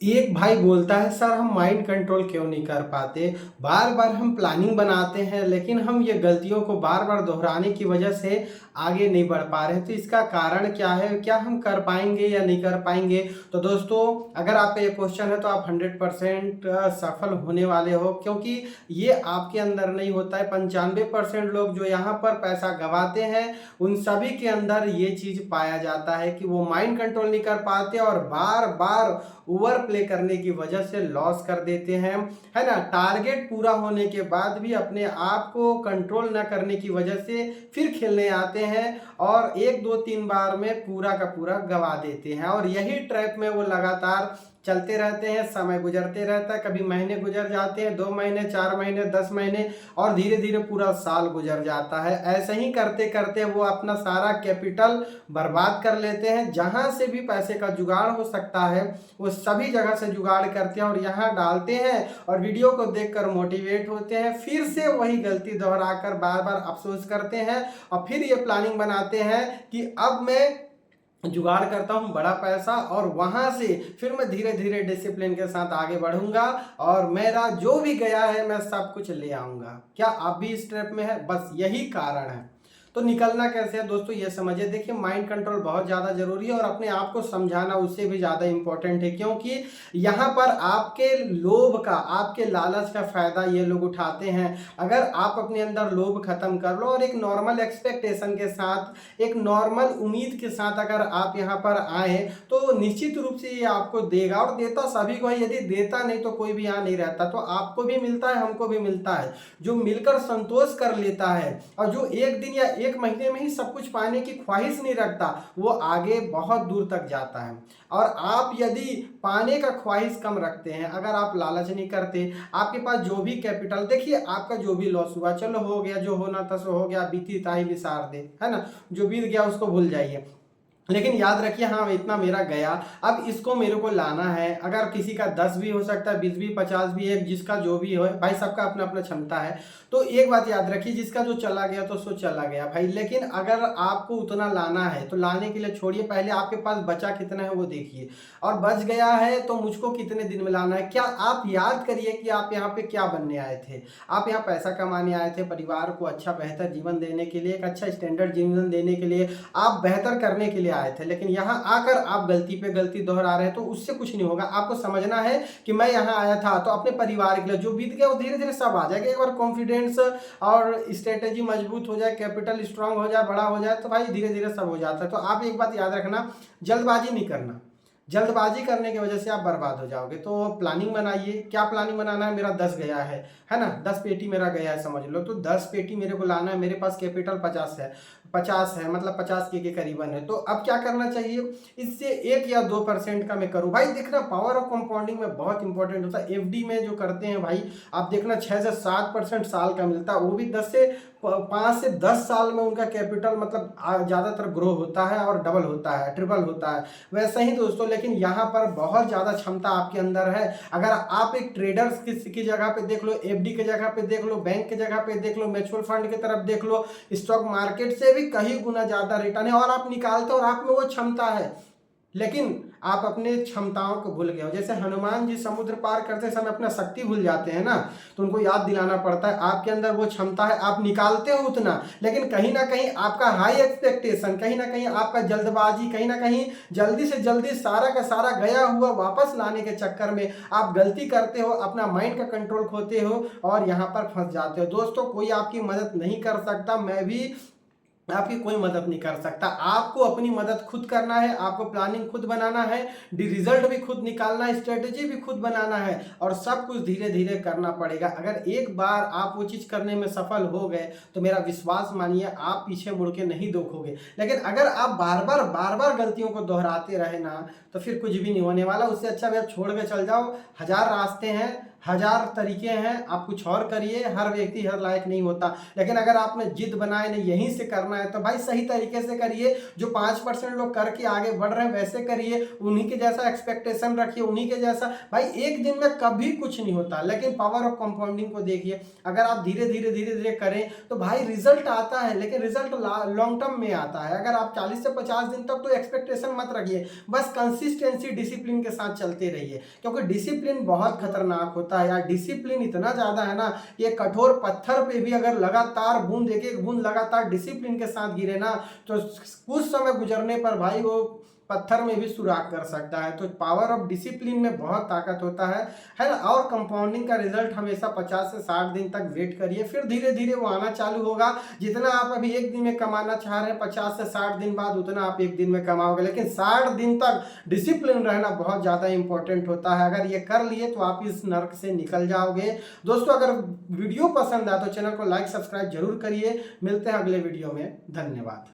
एक भाई बोलता है, सर हम माइंड कंट्रोल क्यों नहीं कर पाते। बार बार हम प्लानिंग बनाते हैं लेकिन हम ये गलतियों को बार बार दोहराने की वजह से आगे नहीं बढ़ पा रहे। तो इसका कारण क्या है, क्या हम कर पाएंगे या नहीं कर पाएंगे। तो दोस्तों, अगर आपका ये क्वेश्चन है तो आप 100% सफल होने वाले हो, क्योंकि ये आपके अंदर नहीं होता है। 95% लोग जो यहाँ पर पैसा गंवाते हैं उन सभी के अंदर ये चीज पाया जाता है कि वो माइंड कंट्रोल नहीं कर पाते और बार बार ओवर प्ले करने की वजह से लॉस कर देते हैं, है ना। टारगेट पूरा होने के बाद भी अपने आप को कंट्रोल न करने की वजह से फिर खेलने आते हैं और एक दो तीन बार में पूरा का पूरा गवा देते हैं और यही ट्रैप में वो लगातार चलते रहते हैं। समय गुजरते रहता है, कभी महीने गुजर जाते हैं, 2 महीने, 4 महीने, 10 महीने और धीरे धीरे पूरा साल गुजर जाता है। ऐसे ही करते करते वो अपना सारा कैपिटल बर्बाद कर लेते हैं। जहां से भी पैसे का जुगाड़ हो सकता है वो सभी जगह से जुगाड़ करते हैं और यहाँ डालते हैं और वीडियो को देखकर मोटिवेट होते हैं, फिर से वही गलती दोहराकर बार बार अफसोस करते हैं और फिर ये प्लानिंग बनाते हैं कि अब मैं जुगाड़ करता हूं बड़ा पैसा और वहां से फिर मैं धीरे धीरे डिसिप्लिन के साथ आगे बढ़ूंगा और मेरा जो भी गया है मैं सब कुछ ले आऊंगा। क्या आप भी इस ट्रैप में है? बस यही कारण है। तो निकलना कैसे है दोस्तों, ये समझिए। देखिए, माइंड कंट्रोल बहुत ज़्यादा जरूरी है और अपने आप को समझाना उससे भी ज़्यादा इंपॉर्टेंट है, क्योंकि यहाँ पर आपके लोभ का, आपके लालच का फायदा ये लोग उठाते हैं। अगर आप अपने अंदर लोभ खत्म कर लो और एक नॉर्मल एक्सपेक्टेशन के साथ, एक नॉर्मल उम्मीद के साथ अगर आप यहाँ पर आए तो निश्चित रूप से ये आपको देगा और देता सभी को है। यदि देता नहीं तो कोई भी यहाँ नहीं रहता। तो आपको भी मिलता है, हमको भी मिलता है। जो मिलकर संतोष कर लेता है और जो एक दिन या एक महीने में ही सब कुछ पाने की ख्वाहिश नहीं रखता, वो आगे बहुत दूर तक जाता है। और आप यदि पाने का ख्वाहिश कम रखते हैं, अगर आप लालच नहीं करते, आपके पास जो भी कैपिटल, देखिए आपका जो भी लॉस हुआ चलो हो गया, जो होना था सो हो गया, बीती ताही विसार दे, है ना। जो बीत गया उसको भूल जाइए, लेकिन याद रखिए हाँ इतना मेरा गया, अब इसको मेरे को लाना है। अगर किसी का 10 भी हो सकता है, 20 भी, 50 भी है, जिसका जो भी हो भाई, सबका अपना अपना क्षमता है। तो एक बात याद रखिए, जिसका जो चला गया तो सो चला गया भाई। लेकिन अगर आपको उतना लाना है तो लाने के लिए छोड़िए, पहले आपके पास बचा कितना है वो देखिए, और बच गया है तो मुझको कितने दिन में लाना है। क्या आप याद करिए कि आप यहाँ पे क्या बनने आए थे। आप यहाँ पैसा कमाने आए थे, परिवार को अच्छा बेहतर जीवन देने के लिए, एक अच्छा स्टैंडर्ड जीवन देने के लिए, आप बेहतर करने के लिए आए थे। लेकिन यहाँ आकर आप गलती पे गलती दोहरा रहे हैं तो उससे कुछ नहीं होगा। आपको समझना है कि मैं यहाँ आया था तो अपने परिवार के लिए, जो बीत गया वो धीरे धीरे सब आ जाएगा। एक बार कॉन्फिडेंस और स्ट्रेटेजी मजबूत हो जाए, कैपिटल स्ट्रांग हो जाए, बड़ा हो जाए तो भाई धीरे धीरे सब हो जाता है। तो आप एक बात याद रखना, जल्दबाजी नहीं करना। जल्दबाजी करने की वजह से आप बर्बाद हो जाओगे। तो प्लानिंग बनाइए। क्या प्लानिंग बनाना है? मेरा 10 गया है ना, 10 पेटी मेरा गया है समझ लो। तो 10 पेटी मेरे को लाना है, मेरे पास कैपिटल 50 है, मतलब 50 के करीबन है। तो अब क्या करना चाहिए, इससे 1 या 2% का मैं करूँ। भाई देखना, पावर ऑफ कंपाउंडिंग में बहुत इंपॉर्टेंट होता है। एफडी में जो करते हैं भाई, आप देखना 6 से 7% साल का मिलता है, वो भी 5 से 10 साल में उनका कैपिटल मतलब ज़्यादातर ग्रो होता है और डबल होता है, ट्रिपल होता है। वैसे ही दोस्तों, लेकिन यहाँ पर बहुत ज़्यादा क्षमता आपके अंदर है। अगर आप एक ट्रेडर्स की जगह पे देख लो, एफडी की जगह पे देख लो, बैंक की जगह पे देख लो, म्यूचुअल फंड की तरफ देख लो, स्टॉक मार्केट से भी कहीं गुना ज़्यादा रिटर्न है और आप निकालते हो और आप में वो क्षमता है। लेकिन आप अपने क्षमताओं को भूल गए हो। जैसे हनुमान जी समुद्र पार करते समय अपना शक्ति भूल जाते हैं ना, तो उनको याद दिलाना पड़ता है आपके अंदर वो क्षमता है, आप निकालते हो उतना, लेकिन कहीं ना कहीं आपका हाई एक्सपेक्टेशन, कहीं ना कहीं आपका जल्दबाजी, कहीं ना कहीं जल्दी से जल्दी सारा का सारा गया हुआ वापस लाने के चक्कर में आप गलती करते हो, अपना माइंड का कंट्रोल खोते हो और यहाँ पर फंस जाते हो। दोस्तों, कोई आपकी मदद नहीं कर सकता, मैं भी आपकी कोई मदद नहीं कर सकता। आपको अपनी मदद खुद करना है, आपको प्लानिंग खुद बनाना है, रिजल्ट भी खुद निकालना है, स्ट्रेटेजी भी खुद बनाना है और सब कुछ धीरे धीरे करना पड़ेगा। अगर एक बार आप वो चीज़ करने में सफल हो गए तो मेरा विश्वास मानिए आप पीछे मुड़ के नहीं देखोगे। लेकिन अगर आप बार बार गलतियों को दोहराते रहे ना, तो फिर कुछ भी नहीं होने वाला। उससे अच्छा भी आप छोड़ के चल जाओ। 1000 रास्ते हैं, हजार तरीके हैं, आप कुछ और करिए, हर व्यक्ति हर लायक नहीं होता। लेकिन अगर आपने जिद बनाए नहीं यहीं से करना है तो भाई सही तरीके से करिए, जो 5% लोग करके आगे बढ़ रहे हैं वैसे करिए, उन्हीं के जैसा एक्सपेक्टेशन रखिए, उन्हीं के जैसा। भाई एक दिन में कभी कुछ नहीं होता, लेकिन पावर ऑफ कंपाउंडिंग को देखिए, अगर आप धीरे धीरे धीरे धीरे करें तो भाई रिजल्ट आता है, लेकिन रिजल्ट लॉन्ग टर्म में आता है। अगर आप 40 से 50 दिन तक तो एक्सपेक्टेशन मत रखिए, बस कंसिस्टेंसी डिसिप्लिन के साथ चलते रहिए, क्योंकि डिसिप्लिन बहुत खतरनाक होता है यार। डिसिप्लिन इतना ज्यादा है ना, ये कठोर पत्थर पे भी अगर लगातार बूंद एक एक बूंद लगातार डिसिप्लिन के साथ गिरे ना तो कुछ समय गुजरने पर भाई वो पत्थर में भी सुराख कर सकता है। तो पावर ऑफ डिसिप्लिन में बहुत ताकत होता है ना। और कंपाउंडिंग का रिजल्ट हमेशा 50 से 60 दिन तक वेट करिए, फिर धीरे धीरे वो आना चालू होगा। जितना आप अभी एक दिन में कमाना चाह रहे हैं 50 से 60 दिन बाद उतना आप एक दिन में कमाओगे, लेकिन 60 दिन तक डिसिप्लिन रहना बहुत ज़्यादा इंपॉर्टेंट होता है। अगर ये कर लिए तो आप इस नर्क से निकल जाओगे। दोस्तों अगर वीडियो पसंद आए तो चैनल को लाइक सब्सक्राइब जरूर करिए। मिलते हैं अगले वीडियो में, धन्यवाद।